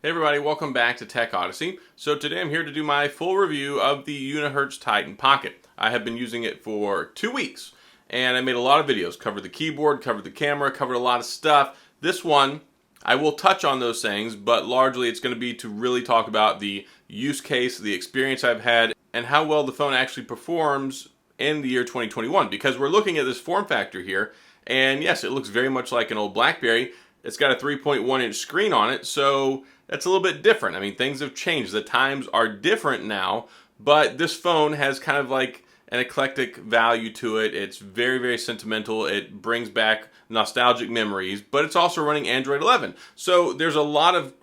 Hey everybody, welcome back to TechOdyssey. So today I'm here to do my full review of the Unihertz Titan Pocket. I have been using it for 2 weeks and I made a lot of videos, covered the keyboard, covered the camera, covered a lot of stuff. This one, I will touch on those things, but largely it's going to be to really talk about the use case, the experience I've had, and how well the phone actually performs in the year 2021, because we're looking at this form factor here, and yes, it looks very much like an old Blackberry. It's got a 3.1-inch screen on it, so that's a little bit different. I mean, things have changed. The times are different now, but this phone has kind of like an eclectic value to it. It's very, very sentimental. It brings back nostalgic memories, but it's also running Android 11. So there's a lot of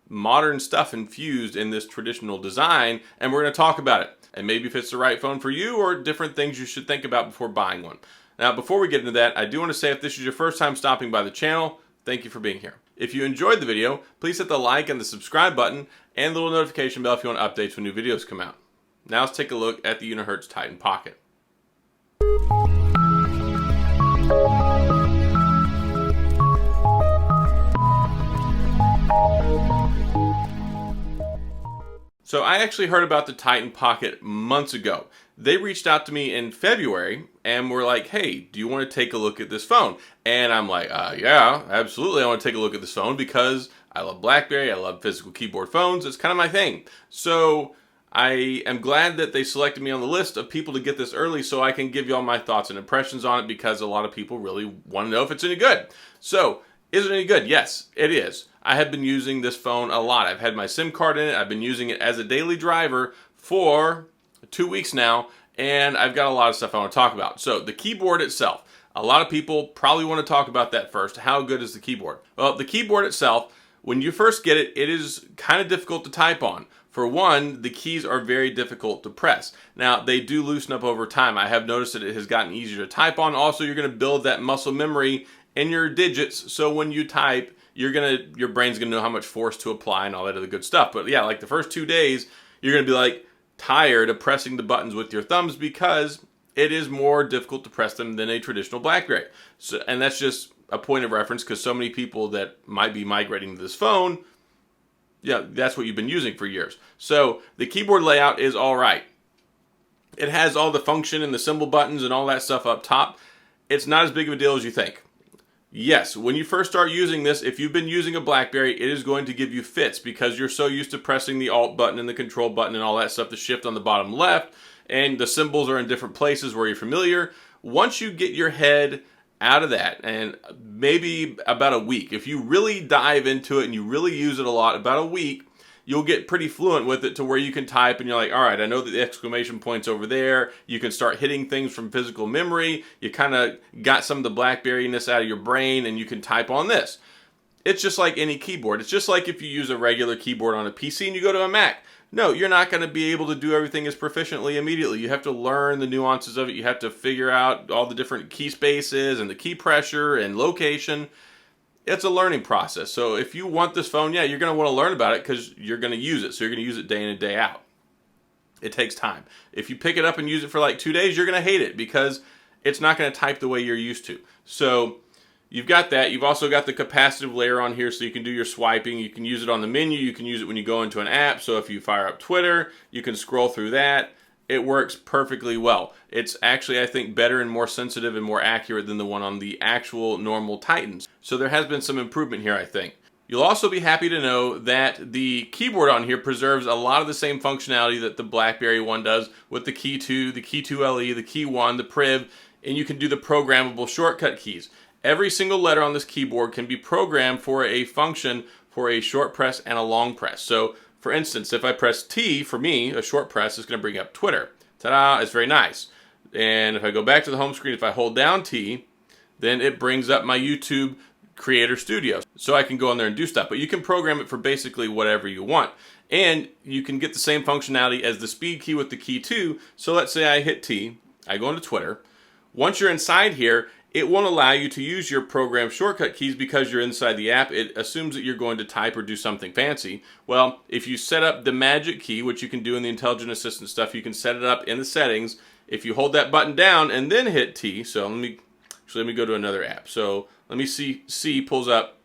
modern stuff infused in this traditional design, and we're going to talk about it. And maybe if it's the right phone for you or different things you should think about before buying one. Now, before we get into that, I do want to say if this is your first time stopping by the channel, thank you for being here. If you enjoyed the video, please hit the like and the subscribe button and the little notification bell if you want updates when new videos come out. Now let's take a look at the Unihertz Titan Pocket. So I actually heard about the Titan Pocket months ago. They reached out to me in February and were like, hey, do you want to take a look at this phone? And I'm like, yeah, absolutely. I want to take a look at this phone because I love Blackberry. I love physical keyboard phones. It's kind of my thing. So I am glad that they selected me on the list of people to get this early so I can give you all my thoughts and impressions on it, because a lot of people really want to know if it's any good. So is it any good? Yes, it is. I have been using this phone a lot. I've had my SIM card in it. I've been using it as a daily driver for 2 weeks now, and I've got a lot of stuff I want to talk about. So the keyboard itself, a lot of people probably want to talk about that first. How good is the keyboard? Well, the keyboard itself, when you first get it, it is kind of difficult to type on. For one, the keys are very difficult to press. Now, they do loosen up over time. I have noticed that it has gotten easier to type on. Also, you're going to build that muscle memory in your digits, so when you type, your brain's gonna know how much force to apply and all that other good stuff. But yeah, like the first 2 days, you're gonna be like tired of pressing the buttons with your thumbs because it is more difficult to press them than a traditional Blackberry. So, and that's just a point of reference because so many people that might be migrating to this phone, yeah, that's what you've been using for years. So the keyboard layout is all right. It has all the function and the symbol buttons and all that stuff up top. It's not as big of a deal as you think. Yes, when you first start using this, if you've been using a Blackberry, it is going to give you fits because you're so used to pressing the Alt button and the Control button and all that stuff, the shift on the bottom left, and the symbols are in different places where you're familiar. Once you get your head out of that, and maybe about a week, if you really dive into it and you really use it a lot, about a week, you'll get pretty fluent with it to where you can type and you're like, all right, I know that the exclamation point's over there. You can start hitting things from physical memory. You kind of got some of the Blackberry-ness out of your brain and you can type on this. It's just like any keyboard. It's just like if you use a regular keyboard on a PC and you go to a Mac. No, you're not going to be able to do everything as proficiently immediately. You have to learn the nuances of it. You have to figure out all the different key spaces and the key pressure and location. It's a learning process. So if you want this phone, yeah, you're going to want to learn about it because you're going to use it. So you're going to use it day in and day out. It takes time. If you pick it up and use it for like 2 days, you're going to hate it because it's not going to type the way you're used to. So you've got that. You've also got the capacitive layer on here so you can do your swiping. You can use it on the menu. You can use it when you go into an app. So if you fire up Twitter, you can scroll through that. It works perfectly well. It's actually, I think, better and more sensitive and more accurate than the one on the actual normal Titans. So there has been some improvement here, I think. You'll also be happy to know that the keyboard on here preserves a lot of the same functionality that the Blackberry one does with the Key 2, the Key 2LE, the Key 1, the Priv, and you can do the programmable shortcut keys. Every single letter on this keyboard can be programmed for a function for a short press and a long press. So for instance, if I press T, for me, a short press is going to bring up Twitter. Ta-da! It's very nice. And if I go back to the home screen, if I hold down T, then it brings up my YouTube Creator Studio. So I can go in there and do stuff. But you can program it for basically whatever you want. And you can get the same functionality as the speed key with the Key 2. So let's say I hit T, I go into Twitter. Once you're inside here, it won't allow you to use your program shortcut keys because you're inside the app. It assumes that you're going to type or do something fancy. Well, if you set up the magic key, which you can do in the intelligent assistant stuff, you can set it up in the settings. If you hold that button down and then hit T, so let me go to another app. So let me see, C pulls up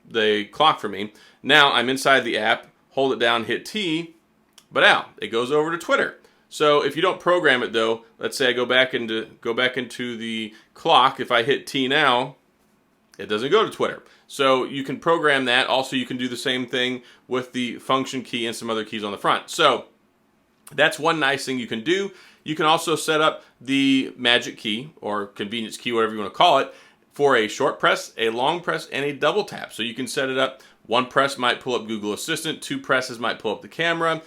the clock for me. Now I'm inside the app. hold it down, hit T, but now it goes over to Twitter. So if you don't program it though, let's say I go back into the clock. If I hit T now, it doesn't go to Twitter. So you can program that. Also, you can do the same thing with the function key and some other keys on the front. So that's one nice thing you can do. You can also set up the magic key or convenience key, whatever you want to call it, for a short press, a long press, and a double tap. So you can set it up. One press might pull up Google Assistant. Two presses might pull up the camera.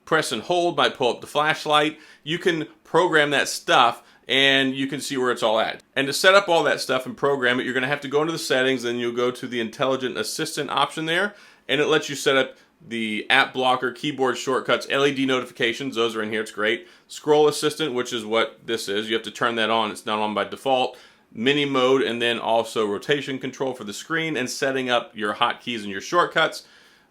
Press and hold might pull up the flashlight. You can program that stuff and you can see where it's all at. And to set up all that stuff and program it, you're going to have to go into the settings, then you'll go to the Intelligent Assistant option there, and it lets you set up the app blocker, keyboard shortcuts, LED notifications. Those are in here. It's great. Scroll Assistant, which is what this is. You have to turn that on. It's not on by default. Mini mode, and then also rotation control for the screen and setting up your hotkeys and your shortcuts.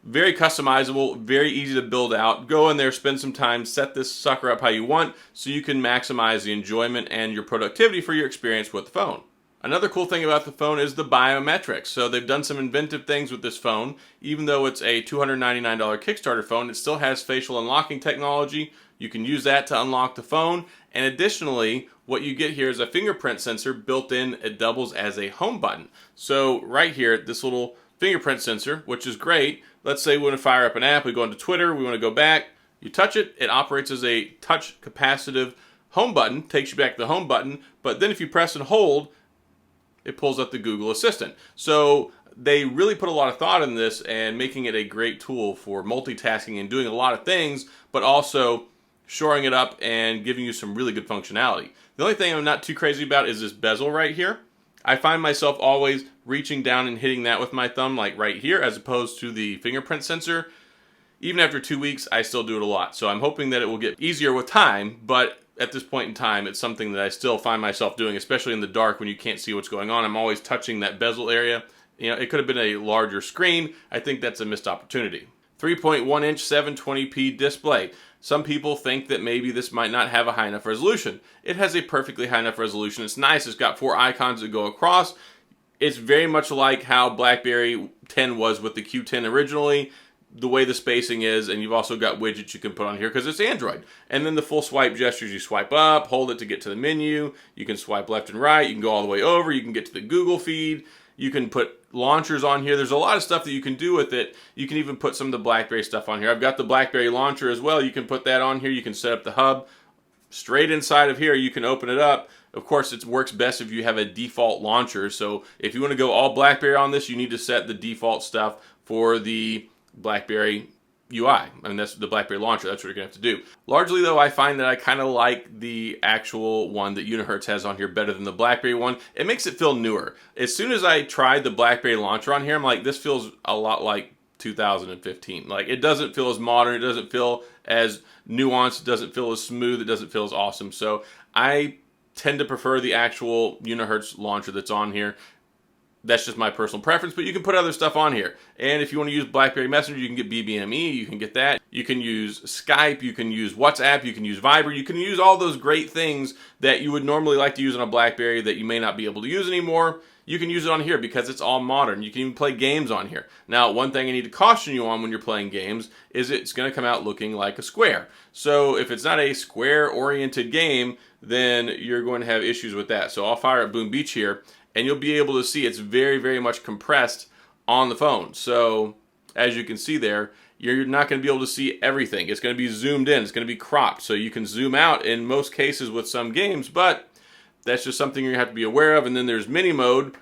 Very customizable, very easy to build out. Go in there, spend some time, set this sucker up how you want so you can maximize the enjoyment and your productivity for your experience with the phone. Another cool thing about the phone is the biometrics. So they've done some inventive things with this phone. Even though it's a $299 Kickstarter phone, it still has facial unlocking technology. You can use that to unlock the phone. And additionally, what you get here is a fingerprint sensor built in. It doubles as a home button. So right here, this little fingerprint sensor, which is great. Let's say we want to fire up an app, we go into Twitter, we want to go back, you touch it, it operates as a touch capacitive home button, takes you back to the home button, but then if you press and hold, it pulls up the Google Assistant. So they really put a lot of thought in this and making it a great tool for multitasking and doing a lot of things, but also shoring it up and giving you some really good functionality. The only thing I'm not too crazy about is this bezel right here. I find myself always reaching down and hitting that with my thumb, like right here, as opposed to the fingerprint sensor. Even after 2 weeks, I still do it a lot. So I'm hoping that it will get easier with time, but at this point in time, it's something that I still find myself doing, especially in the dark when you can't see what's going on. I'm always touching that bezel area. You know, it could have been a larger screen. I think that's a missed opportunity. 3.1-inch 720p display. Some people think that maybe this might not have a high enough resolution. It has a perfectly high enough resolution. It's nice. It's got 4 icons that go across. It's very much like how Blackberry 10 was with the Q10 originally, the way the spacing is, and you've also got widgets you can put on here because it's Android. And then the full swipe gestures, you swipe up, hold it to get to the menu, you can swipe left and right, you can go all the way over, you can get to the Google feed, you can put launchers on here. There's a lot of stuff that you can do with it. You can even put some of the Blackberry stuff on here. I've got the Blackberry Launcher as well. You can put that on here. You can set up the hub. Straight inside of here, you can open it up. Of course, it works best if you have a default launcher. So if you want to go all Blackberry on this, you need to set the default stuff for the Blackberry UI. I mean, that's the Blackberry Launcher. That's what you're going to have to do. Largely, though, I find that I kind of like the actual one that Unihertz has on here better than the Blackberry one. It makes it feel newer. As soon as I tried the Blackberry Launcher on here, I'm like, this feels a lot like 2015. Like, it doesn't feel as modern. It doesn't feel as nuanced. It doesn't feel as smooth. It doesn't feel as awesome. So I tend to prefer the actual Unihertz launcher that's on here. That's just my personal preference, but you can put other stuff on here. And if you want to use Blackberry Messenger, you can get BBME, you can get that. You can use Skype, you can use WhatsApp, you can use Viber, you can use all those great things that you would normally like to use on a Blackberry that you may not be able to use anymore. You can use it on here because it's all modern. You can even play games on here. Now, one thing I need to caution you on when you're playing games is it's going to come out looking like a square. So if it's not a square-oriented game, then you're going to have issues with that. So I'll fire up Boom Beach here, and you'll be able to see it's very, very much compressed on the phone. So as you can see there, you're not going to be able to see everything. It's going to be zoomed in. It's going to be cropped. So you can zoom out in most cases with some games, but that's just something you're going to have to be aware of. And then there's mini mode.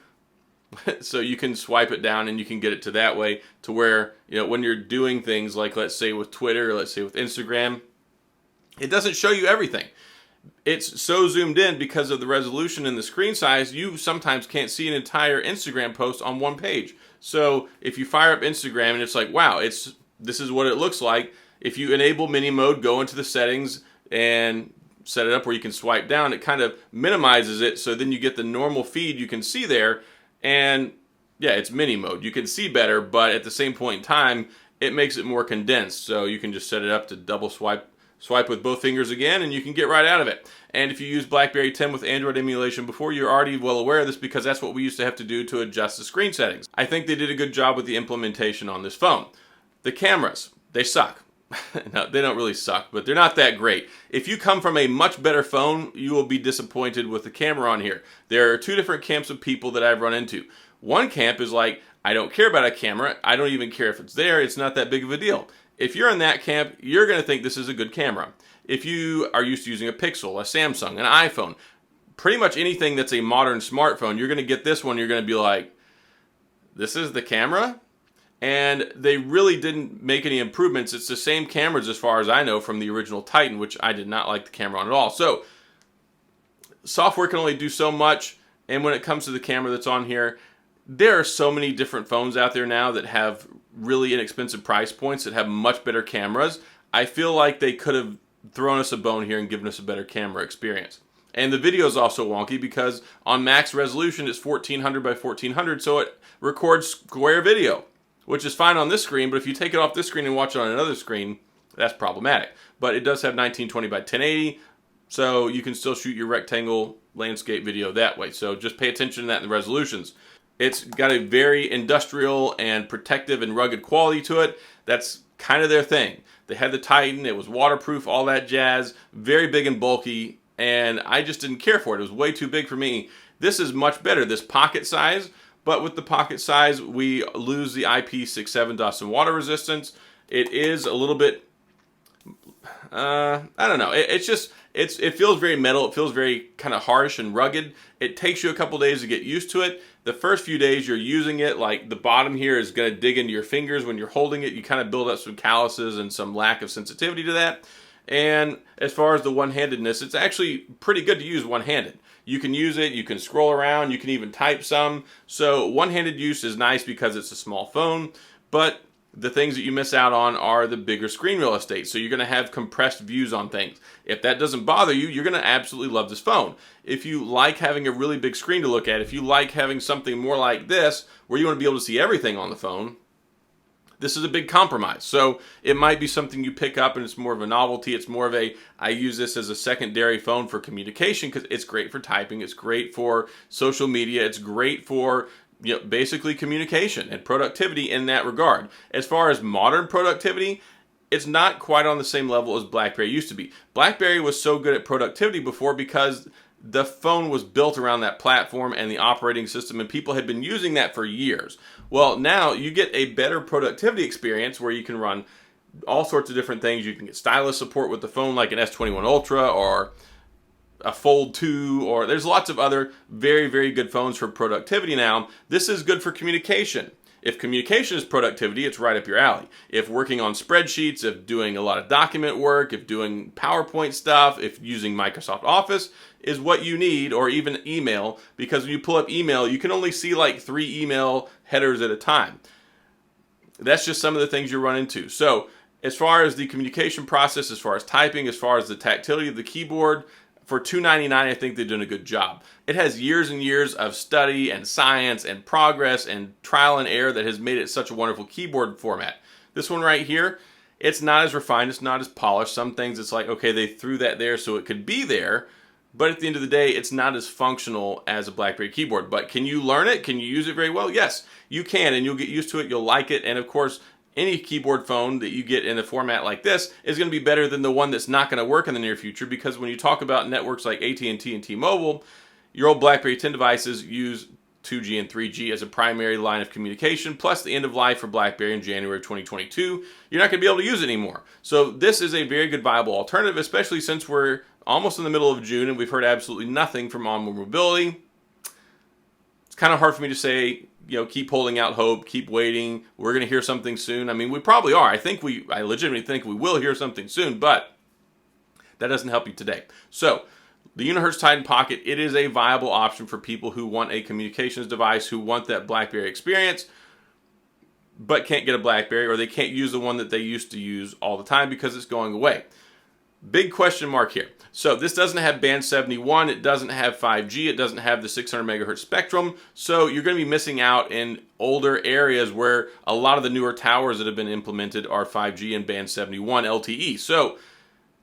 So you can swipe it down and you can get it to that way to where, you know, when you're doing things like, let's say with Twitter, or let's say with Instagram, it doesn't show you everything. It's so zoomed in because of the resolution and the screen size, you sometimes can't see an entire Instagram post on one page. So if you fire up Instagram and it's like, wow, this is what it looks like. If you enable mini mode, go into the settings and set it up where you can swipe down, it kind of minimizes it, so then you get the normal feed you can see there. And yeah, it's mini mode. You can see better, but at the same point in time, it makes it more condensed. So you can just set it up to double swipe with both fingers again, and you can get right out of it. And if you use Blackberry 10 with Android emulation before, you're already well aware of this because that's what we used to have to do to adjust the screen settings. I think they did a good job with the implementation on this phone. The cameras. they suck. No, they don't really suck, but they're not that great. If you come from a much better phone, you will be disappointed with the camera on here. There are two different camps of people that I've run into. One camp is like, I don't care about a camera. I don't even care if it's there. It's not that big of a deal. If you're in that camp, you're going to think this is a good camera. If you are used to using a Pixel, a Samsung, an iPhone, pretty much anything that's a modern smartphone, you're going to get this one, you're going to be like, this is the camera? And they really didn't make any improvements. It's the same cameras as far as I know from the original Titan, which I did not like the camera on at all. So software can only do so much. And when it comes to the camera that's on here, there are so many different phones out there now that have really inexpensive price points that have much better cameras. I feel like they could have thrown us a bone here and given us a better camera experience. And the video is also wonky because on max resolution it's 1400 by 1400, so it records square video, which is fine on this screen, but if you take it off this screen and watch it on another screen, that's problematic. But it does have 1920 by 1080, so you can still shoot your rectangle landscape video that way. So just pay attention to that in the resolutions. It's got a very industrial and protective and rugged quality to it. That's kind of their thing. They had the Titan, it was waterproof, all that jazz, very big and bulky, and I just didn't care for it. It was way too big for me. This is much better, this pocket size. But with the pocket size, we lose the IP67 dust and water resistance. It is a little bit, I don't know. It feels very metal. It feels very kind of harsh and rugged. It takes you a couple days to get used to it. The first few days you're using it, like the bottom here is going to dig into your fingers when you're holding it. You kind of build up some calluses and some lack of sensitivity to that. And as far as the one-handedness, it's actually pretty good to use one-handed. You can use it, you can scroll around, you can even type some. So one-handed use is nice because it's a small phone, but the things that you miss out on are the bigger screen real estate. So you're going to have compressed views on things. If that doesn't bother you, you're going to absolutely love this phone. If you like having a really big screen to look at, if you like having something more like this, where you want to be able to see everything on the phone, this is a big compromise. So it might be something you pick up and it's more of a novelty. It's more of a, I use this as a secondary phone for communication because it's great for typing. It's great for social media. It's great for basically communication and productivity in that regard. As far as modern productivity, it's not quite on the same level as BlackBerry used to be. BlackBerry was so good at productivity before because the phone was built around that platform and the operating system, and people had been using that for years. Well, now you get a better productivity experience where you can run all sorts of different things. You can get stylus support with the phone like an S21 Ultra or a Fold 2, or there's lots of other very, very good phones for productivity now. This is good for communication. If communication is productivity, it's right up your alley. If working on spreadsheets, if doing a lot of document work, if doing PowerPoint stuff, if using Microsoft Office is what you need, or even email, because when you pull up email, you can only see like 3 email headers at a time. That's just some of the things you run into. So as far as the communication process, as far as typing, as far as the tactility of the keyboard, for $299, I think they're doing a good job. It has years and years of study and science and progress and trial and error that has made it such a wonderful keyboard format. This one right here, it's not as refined, it's not as polished. Some things it's like, okay, they threw that there so it could be there, but at the end of the day, it's not as functional as a BlackBerry keyboard. But can you learn it? Can you use it very well? Yes, you can, and you'll get used to it, you'll like it, and of course, any keyboard phone that you get in a format like this is going to be better than the one that's not going to work in the near future, because when you talk about networks like AT&T and T-Mobile, your old BlackBerry 10 devices use 2G and 3G as a primary line of communication, plus the end of life for BlackBerry in January of 2022. You're not going to be able to use it anymore. So this is a very good viable alternative, especially since we're almost in the middle of June and we've heard absolutely nothing from Onward Mobility. It's kind of hard for me to say, keep holding out hope, keep waiting. We're going to hear something soon. I mean, we probably are. I legitimately think we will hear something soon, but that doesn't help you today. So the Unihertz Titan Pocket, it is a viable option for people who want a communications device, who want that BlackBerry experience, but can't get a BlackBerry, or they can't use the one that they used to use all the time because it's going away. Big question mark here. So this doesn't have band 71, it doesn't have 5G, it doesn't have the 600 megahertz spectrum, so you're going to be missing out in older areas where a lot of the newer towers that have been implemented are 5G and band 71 LTE. So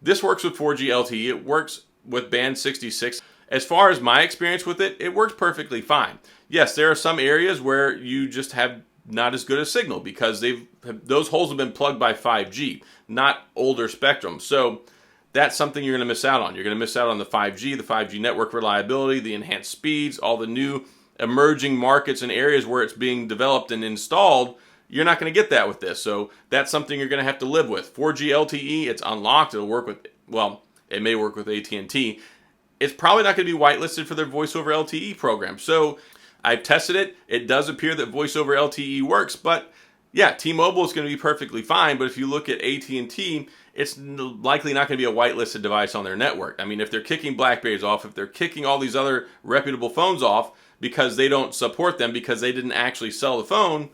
this works with 4G LTE, it works with band 66. As far as my experience with it, it works perfectly fine. Yes, there are some areas where you just have not as good a signal because those holes have been plugged by 5G, not older spectrum. So that's something you're going to miss out on. You're going to miss out on the 5G network reliability, the enhanced speeds, all the new emerging markets and areas where it's being developed and installed. You're not going to get that with this. So that's something you're going to have to live with. 4G LTE, it's unlocked. It'll work with, well, it may work with AT&T. It's probably not going to be whitelisted for their voice over LTE program. So I've tested it. It does appear that voice over LTE works, but yeah, T-Mobile is going to be perfectly fine. But if you look at AT&T, it's likely not going to be a whitelisted device on their network. I mean, if they're kicking Blackberries off, if they're kicking all these other reputable phones off because they don't support them because they didn't actually sell the phone,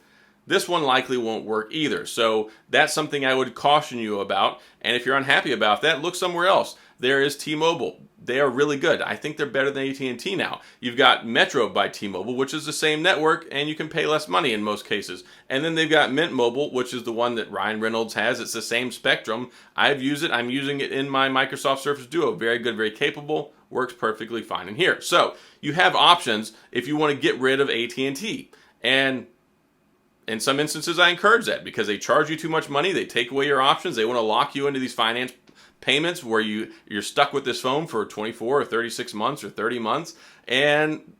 this one likely won't work either. So that's something I would caution you about. And if you're unhappy about that, look somewhere else. There is T-Mobile. They are really good. I think they're better than AT&T now. You've got Metro by T-Mobile, which is the same network, and you can pay less money in most cases. And then they've got Mint Mobile, which is the one that Ryan Reynolds has. It's the same spectrum. I've used it. I'm using it in my Microsoft Surface Duo. Very good, very capable. Works perfectly fine in here. So you have options if you want to get rid of AT&T. And in some instances, I encourage that because they charge you too much money. They take away your options. They want to lock you into these finance payments where you're stuck with this phone for 24 or 36 months or 30 months. And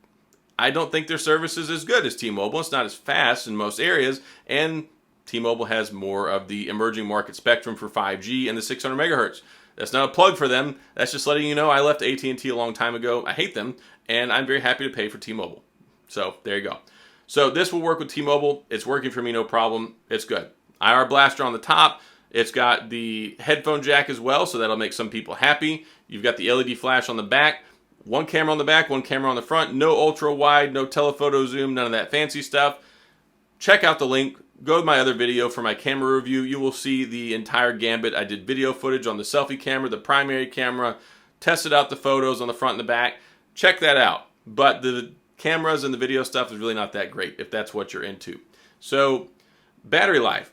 I don't think their service is as good as T-Mobile. It's not as fast in most areas. And T-Mobile has more of the emerging market spectrum for 5G and the 600 megahertz. That's not a plug for them. That's just letting you know I left AT&T a long time ago. I hate them. And I'm very happy to pay for T-Mobile. So there you go. So this will work with T-Mobile. It's working for me, no problem. It's good. IR blaster on the top. It's got the headphone jack as well, so that'll make some people happy. You've got the LED flash on the back. One camera on the back, one camera on the front. No ultra wide, no telephoto zoom, none of that fancy stuff. Check out the link. Go to my other video for my camera review. You will see the entire gambit. I did video footage on the selfie camera, the primary camera, tested out the photos on the front and the back. Check that out. But the cameras and the video stuff is really not that great if that's what you're into. So, battery life.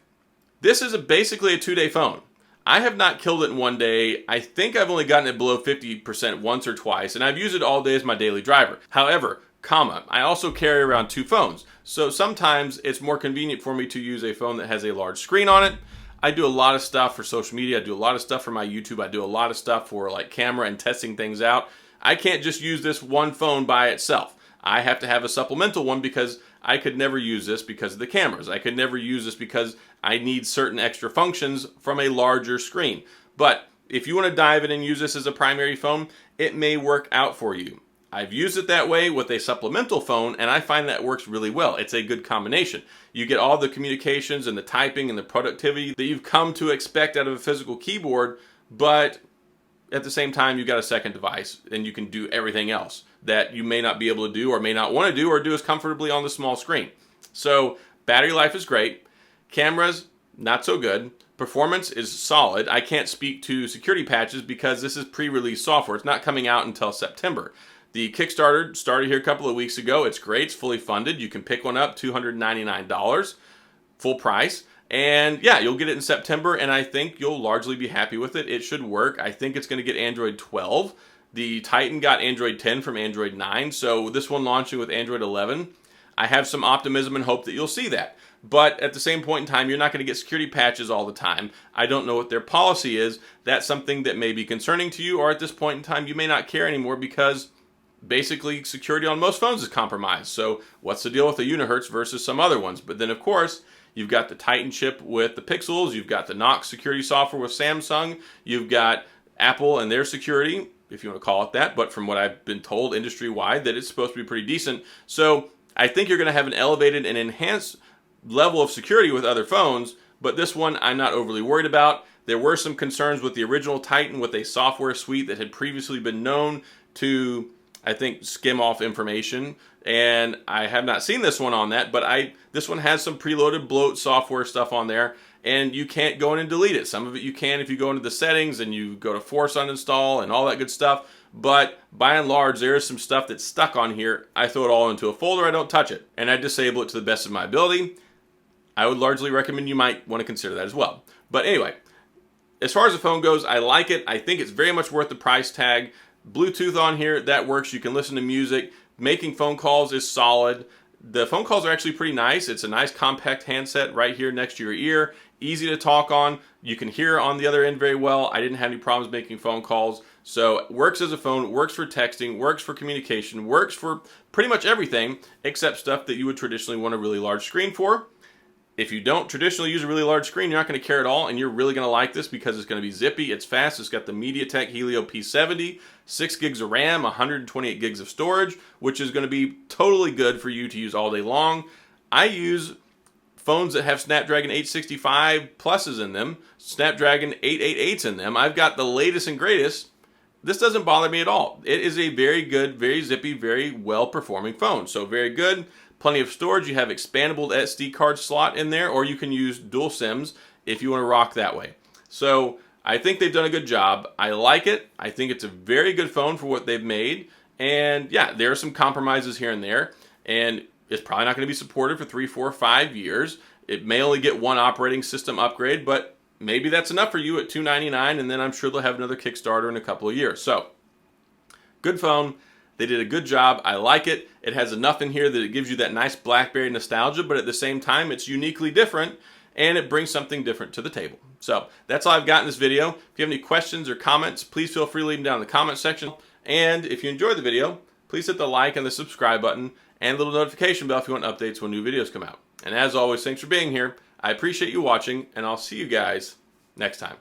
This is basically a 2-day phone. I have not killed it in one day. I think I've only gotten it below 50% once or twice, and I've used it all day as my daily driver. However, I also carry around 2 phones. So sometimes it's more convenient for me to use a phone that has a large screen on it. I do a lot of stuff for social media. I do a lot of stuff for my YouTube. I do a lot of stuff for like camera and testing things out. I can't just use this one phone by itself. I have to have a supplemental one because I could never use this because of the cameras. I could never use this because I need certain extra functions from a larger screen. But if you want to dive in and use this as a primary phone, it may work out for you. I've used it that way with a supplemental phone, and I find that works really well. It's a good combination. You get all the communications and the typing and the productivity that you've come to expect out of a physical keyboard, but at the same time, you've got a second device, and you can do everything else that you may not be able to do or may not want to do or do as comfortably on the small screen. So battery life is great. Cameras, not so good. Performance is solid. I can't speak to security patches because this is pre-release software. It's not coming out until September. The Kickstarter started here a couple of weeks ago. It's great. It's fully funded. You can pick one up, $299, full price. And yeah, you'll get it in September, and I think you'll largely be happy with it. It should work. I think it's going to get Android 12. The Titan got Android 10 from Android 9, so this one launching with Android 11, I have some optimism and hope that you'll see that. But at the same point in time, you're not going to get security patches all the time. I don't know what their policy is. That's something that may be concerning to you, or at this point in time, you may not care anymore because basically security on most phones is compromised. So what's the deal with the Unihertz versus some other ones? But then, of course, you've got the Titan chip with the Pixels. You've got the Knox security software with Samsung. You've got Apple and their security, if you want to call it that. But from what I've been told industry-wide, that it's supposed to be pretty decent. So I think you're going to have an elevated and enhanced level of security with other phones. But this one I'm not overly worried about. There were some concerns with the original Titan with a software suite that had previously been known to, I think, skim off information, and I have not seen this one on that, but this one has some preloaded bloat software stuff on there, and you can't go in and delete it. Some of it you can if you go into the settings and you go to force uninstall and all that good stuff, but by and large, there is some stuff that's stuck on here. I throw it all into a folder, I don't touch it, and I disable it to the best of my ability. I would largely recommend you might want to consider that as well. But anyway, as far as the phone goes, I like it. I think it's very much worth the price tag. Bluetooth on here, that works. You can listen to music. Making phone calls is solid. The phone calls are actually pretty nice. It's a nice compact handset right here next to your ear. Easy to talk on. You can hear on the other end very well. I didn't have any problems making phone calls. So works as a phone, works for texting, works for communication, works for pretty much everything except stuff that you would traditionally want a really large screen for. If you don't traditionally use a really large screen, you're not going to care at all, and you're really going to like this because it's going to be zippy, it's fast, it's got the MediaTek Helio P70, 6 gigs of RAM, 128 gigs of storage, which is going to be totally good for you to use all day long. I use phones that have Snapdragon 865 pluses in them, Snapdragon 888s in them. I've got the latest and greatest. This doesn't bother me at all. It is a very good, very zippy, very well-performing phone. So very good. Plenty of storage. You have expandable SD card slot in there, or you can use dual SIMs if you want to rock that way. So I think they've done a good job. I like it. I think it's a very good phone for what they've made. And yeah, there are some compromises here and there. And it's probably not going to be supported for 3, 4, 5 years. It may only get one operating system upgrade, but maybe that's enough for you at $299, and then I'm sure they'll have another Kickstarter in a couple of years. So, good phone. They did a good job. I like it. It has enough in here that it gives you that nice BlackBerry nostalgia, but at the same time, it's uniquely different, and it brings something different to the table. So, that's all I've got in this video. If you have any questions or comments, please feel free to leave them down in the comment section. And if you enjoyed the video, please hit the like and the subscribe button, and the little notification bell if you want updates when new videos come out. And as always, thanks for being here. I appreciate you watching, and I'll see you guys next time.